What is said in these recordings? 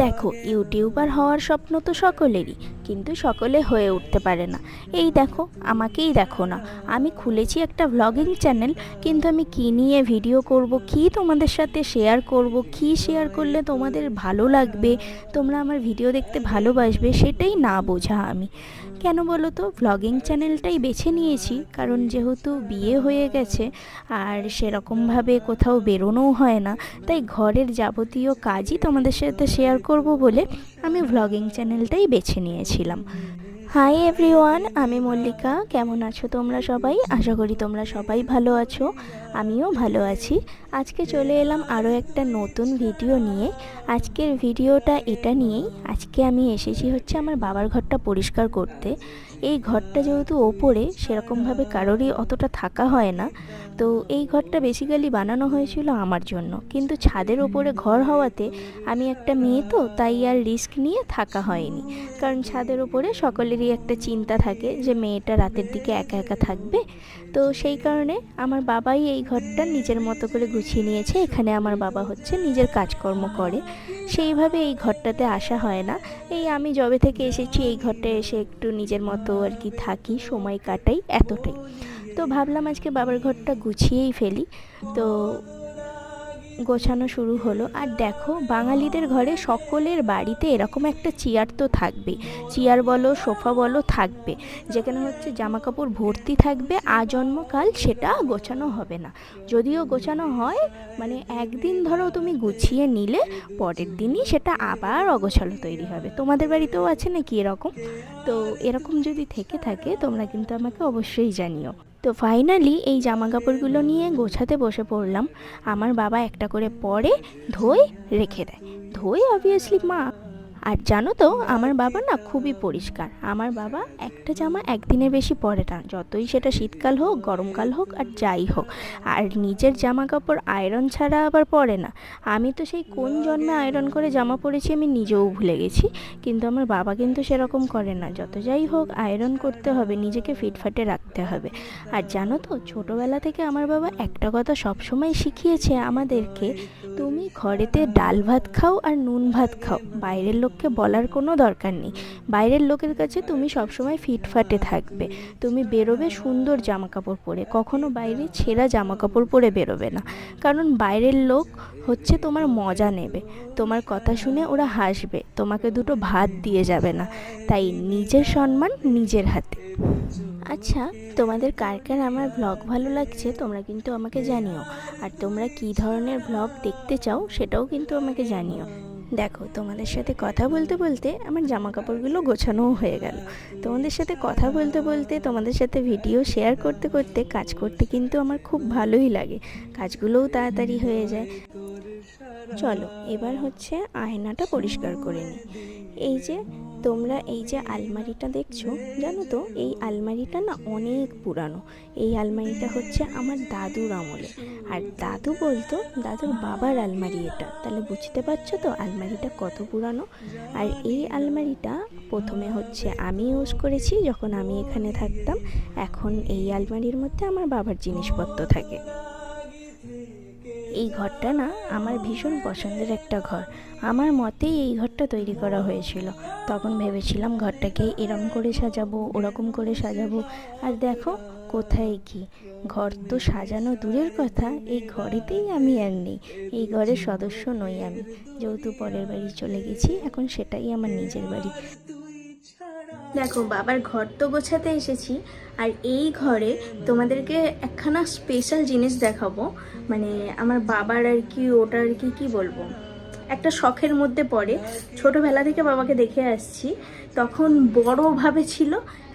দেখো, ইউটিউবার হওয়ার স্বপ্ন তো সকলেরই, কিন্তু সকলে হয়ে উঠতে পারে না। এই দেখো, আমাকেই দেখো না, আমি খুলেছি একটা ভ্লগিং চ্যানেল, কিন্তু আমি কী নিয়ে ভিডিও করব, কী তোমাদের সাথে শেয়ার করব, কী শেয়ার করলে তোমাদের ভালো লাগবে, তোমরা আমার ভিডিও দেখতে ভালোবাসবে, সেটাই না বোঝা আমি। কেন বলো তো, ভ্লগিং চ্যানেলটাই বেছে নিয়েছি কারণ যেহেতু বিয়ে হয়ে গেছে আর সেরকমভাবে কোথাও বেরোনোও হয় না, তাই ঘরের যাবতীয় কাজই তোমাদের সাথে শেয়ার করব বলে আমি ভ্লগিং চ্যানেলটাই বেছে নিয়েছিলাম। হাই এভরিওয়ান, আমি মল্লিকা। কেমন আছো তোমরা সবাই? আশা করি তোমরা সবাই ভালো আছো, আমিও ভালো আছি। আজকে চলে এলাম আরও একটা নতুন ভিডিও নিয়ে। আজকের ভিডিওটা এটা নিয়েই, আজকে আমি এসেছি হচ্ছে আমার বাবার ঘরটা পরিষ্কার করতে। এই ঘরটা যেহেতু ওপরে, সেরকমভাবে কারোরই অতটা থাকা হয় না, তো এই ঘরটা বেসিক্যালি বানানো হয়েছিল আমার জন্য, কিন্তু ছাদের ওপরে ঘর হওয়াতে আমি একটা মেয়ে তো, তাই আর রিস্ক নিয়ে থাকা হয়নি। কারণ ছাদের ওপরে সকলেরই একটা চিন্তা থাকে যে মেয়েটা রাতের দিকে একা একা থাকবে, তো সেই কারণে আমার বাবাই এই ঘরটা নিজের মতো করে গুছিয়ে নিয়েছে। এখানে আমার বাবা হচ্ছে নিজের কাজকর্ম করে, সেইভাবে এই ঘরটাতে আসা হয় না। এই আমি যবে থেকে এসেছি এই ঘরটায় এসে একটু নিজের মতো আর কি থাকি, সময় কাটাই, এতটাই। তো ভাবলাম আজকে বাবার ঘরটা গুছিয়েই ফেলি, তো গোছানো শুরু হলো। আর দেখো, বাঙালিদের ঘরে সকলের বাড়িতে এরকম একটা চেয়ার তো থাকবেই, চেয়ার বলো সোফা বলো থাকবে, যেখানে হচ্ছে জামা কাপড় ভর্তি থাকবে, আজন্মকাল সেটা গোছানো হবে না। যদিও গোছানো হয়, মানে একদিন ধরো তুমি গুছিয়ে নিলে, পরের দিনই সেটা আবার অগোছালো তৈরি হবে। তোমাদের বাড়িতেও আছে নাকি এরকম? তো এরকম যদি থেকে থাকে তোমরা কিন্তু আমাকে অবশ্যই জানিও। তো ফাইনালি এই জামা কাপড়গুলো নিয়ে গোছাতে বসে পড়লাম। আমার বাবা একটা করে পরে, ধোয়, রেখে দেয়। ধোয় অবভিয়াসলি মা। আর জানো তো, আমার বাবা না খুবই পরিষ্কার। আমার বাবা একটা জামা একদিনের বেশি পরে না, যতই সেটা শীতকাল হোক, গরমকাল হোক, আর যাই হোক। আর নিজের জামা কাপড় আয়রন ছাড়া আবার পরে না। আমি তো সেই কোন জন্মে আয়রন করে জামা পরেছি আমি নিজেও ভুলে গেছি, কিন্তু আমার বাবা কিন্তু সেরকম করে না। যত যাই হোক, আয়রন করতে হবে, নিজেকে ফিটফাটে রাখতে হবে। আর জানো তো, ছোটোবেলা থেকে আমার বাবা একটা কথা সবসময় শিখিয়েছে আমাদেরকে, তুমি ঘরেতে ডাল ভাত খাও আর নুন ভাত খাও, বাইরের লোককে বলার কোনো দরকার নেই। বাইরের লোকের কাছে তুমি সবসময় ফিটফাটে থাকবে, তুমি বেরোবে সুন্দর জামা কাপড় পরে, কখনো বাইরে ছেঁড়া জামা কাপড় পরে বেরোবে না। কারণ বাইরের লোক হচ্ছে তোমার মজা নেবে, তোমার কথা শুনে ওরা হাসবে, তোমাকে দুটো ভাত দিয়ে যাবে না। তাই নিজের সম্মান নিজের হাতে। আচ্ছা, তোমাদের কার কার আমার ব্লগ ভালো লাগছে তোমরা কিন্তু আমাকে জানিও। আর তোমরা কী ধরনের ব্লগ দেখতে চাও সেটাও কিন্তু আমাকে জানিও। দেখো, তোমাদের সাথে কথা বলতে বলতে আমার জামা কাপড়গুলো গোছানোও হয়ে গেল। তোমাদের সাথে কথা বলতে বলতে, তোমাদের সাথে ভিডিও শেয়ার করতে করতে কাজ করতে কিন্তু আমার খুব ভালোই লাগে, কাজগুলোও তাড়াতাড়ি হয়ে যায়। চলো এবার হচ্ছে আয়নাটা পরিষ্কার করে নিই। এই যে তোমরা এই যে আলমারিটা দেখছো, জানো তো এই আলমারিটা না অনেক পুরানো। এই আলমারিটা হচ্ছে আমার দাদুর আমলে, আর দাদু বলতো দাদুর বাবার আলমারি এটা, তাহলে বুঝতে পারছো তো আলমারিটা কত পুরানো। আর এই আলমারিটা প্রথমে হচ্ছে আমি ইউজ করেছি যখন আমি এখানে থাকতাম, এখন এই আলমারির মধ্যে আমার বাবার জিনিসপত্র থাকে। এই ঘরটা না আমার ভীষণ পছন্দের একটা ঘর। আমার মতেই এই ঘরটা তৈরি করা হয়েছিল। তখন ভেবেছিলাম ঘরটাকে এরম করে সাজাবো, ওরকম করে সাজাবো, আর দেখো কোথায় কি, ঘর তো সাজানো দূরের কথা, এই ঘরেতেই আমি আর নেই, এই ঘরের সদস্য নই আমি। যেহেতু পরের বাড়ি চলে গেছি, এখন সেটাই আমার নিজের বাড়ি। দেখো, বাবার ঘর তো গোছাতে এসেছি, আর এই ঘরে তোমাদেরকে একখানা স্পেশাল জিনিস দেখাবো। মানে আমার বাবার আর কি, ওটা আর কি কি বলবো, একটা শখের মধ্যে পড়ে। ছোটোবেলা থেকে বাবাকে দেখে আসছি, তখন বড়োভাবে ছিল,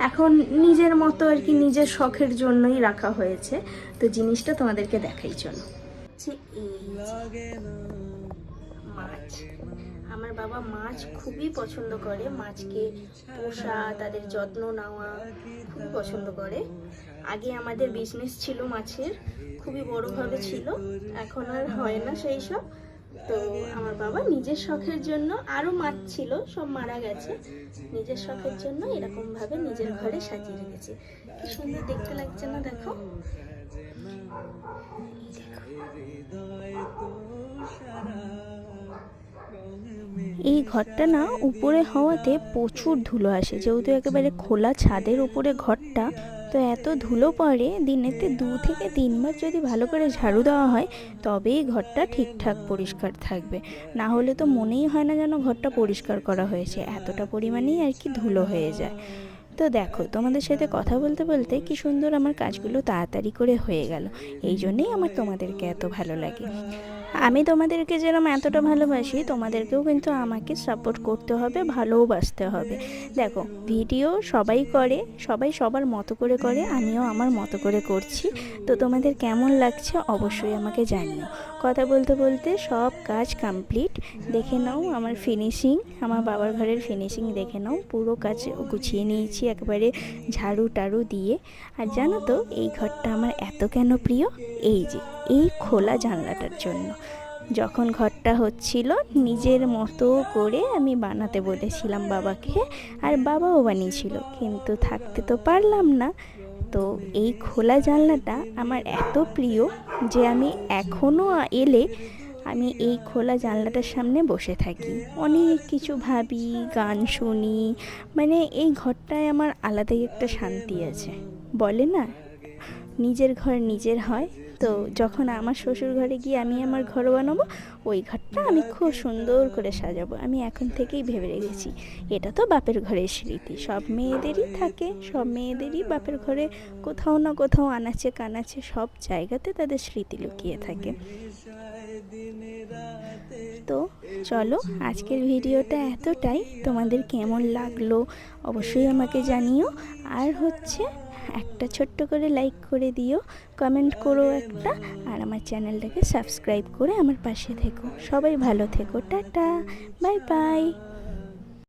এখন নিজের মতো আর কি, নিজের শখের জন্যই রাখা হয়েছে। তো জিনিসটা তোমাদেরকে দেখাই, চলো। এই মাছ, আমার বাবা মাছ খুবই পছন্দ করে, মাছকে পোষা, তাদের যত্ন নেওয়া খুবই পছন্দ করে। আগে আমাদের বিজনেস ছিল মাছের, খুবই বড়োভাবে ছিল, এখন আর হয় না সেই সব। তো আমার বাবা নিজের শখের জন্য, আরও মাছ ছিল সব মারা গেছে, নিজের শখের জন্য এরকমভাবে নিজের ঘরে সাজিয়ে রেখেছে। কি সুন্দর দেখতে লাগছে না, দেখো। এই ঘরটা না উপরে হওয়াতে প্রচুর ধুলো আসে, যেহেতু একেবারে খোলা ছাদের উপরে ঘরটা, তো এত ধুলো পড়ে দিনেতে 2 থেকে 3 বার যদি ভালো করে ঝাড়ু দেওয়া হয় তবেই ঘরটা ঠিকঠাক পরিষ্কার থাকবে, না হলে তো মনেই হয় না যেন ঘরটা পরিষ্কার করা হয়েছে, এতটা পরিমাণেই আর কি ধুলো হয়ে যায়। তো দেখো, তোমাদের সাথে কথা বলতে বলতে কি সুন্দর আমার কাজগুলো তাড়াতাড়ি করে হয়ে গেল। এই জন্যেই আমার তোমাদেরকে এত ভালো লাগে। আমি তোমাদেরকে যেরকম এতটা ভালোবাসি, তোমাদেরকেও কিন্তু আমাকে সাপোর্ট করতে হবে, ভালোবাসতে হবে। দেখো, ভিডিও সবাই করে, সবাই সবার মতো করে করে, আমিও আমার মতো করে করছি। তো তোমাদের কেমন লাগছে অবশ্যই আমাকে জানিও। কথা বলতে বলতে সব কাজ কমপ্লিট, দেখে নাও আমার ফিনিশিং, আমার বাবার ঘরের ফিনিশিং দেখে নাও। পুরো কাজ গুছিয়ে নিয়েছি একেবারে ঝাড়ু টাড়ু দিয়ে। আর জানো তো এই ঘরটা আমার এত কেন প্রিয়? এই যে এই খোলা জানলাটার জন্য। যখন ঘরটা হচ্ছিল নিজের মতো করে আমি বানাতে বলেছিলাম বাবাকে, আর বাবাও বানিয়েছিল, কিন্তু থাকতে তো পারলাম না। তো এই খোলা জানলাটা আমার এত প্রিয় যে আমি এখনও এলে আমি এই খোলা জানলাটার সামনে বসে থাকি, অনেক কিছু ভাবি, গান শুনি। মানে এই ঘরটায় আমার আলাদাই একটা শান্তি আছে। বলে না, নিজের ঘর নিজের হয়। তো যখন আমার শ্বশুর ঘরে গিয়ে আমি আমার ঘর বানাবো, ওই ঘরটা আমি খুব সুন্দর করে সাজাবো। আমি এখন থেকেই ভেবে রেখেছি, এটা তো বাপের ঘরের স্মৃতি, সব মেয়েদেরই থাকে, সব মেয়েদেরই বাপের ঘরে কোথাও না কোথাও আনাচে কানাচে সব জায়গাতে তাদের স্মৃতি লুকিয়ে থাকে। তো চলো, আজকের ভিডিওটা এতটাই। তোমাদের কেমন লাগলো অবশ্যই আমাকে জানিও। আর হচ্ছে একটা ছোট্ট করে লাইক করে দিও, কমেন্ট করো একটা, আর আমার চ্যানেলটাকে সাবস্ক্রাইব করে আমার পাশে থেকো। সবাই ভালো থেকো, টাটা, বাই বাই।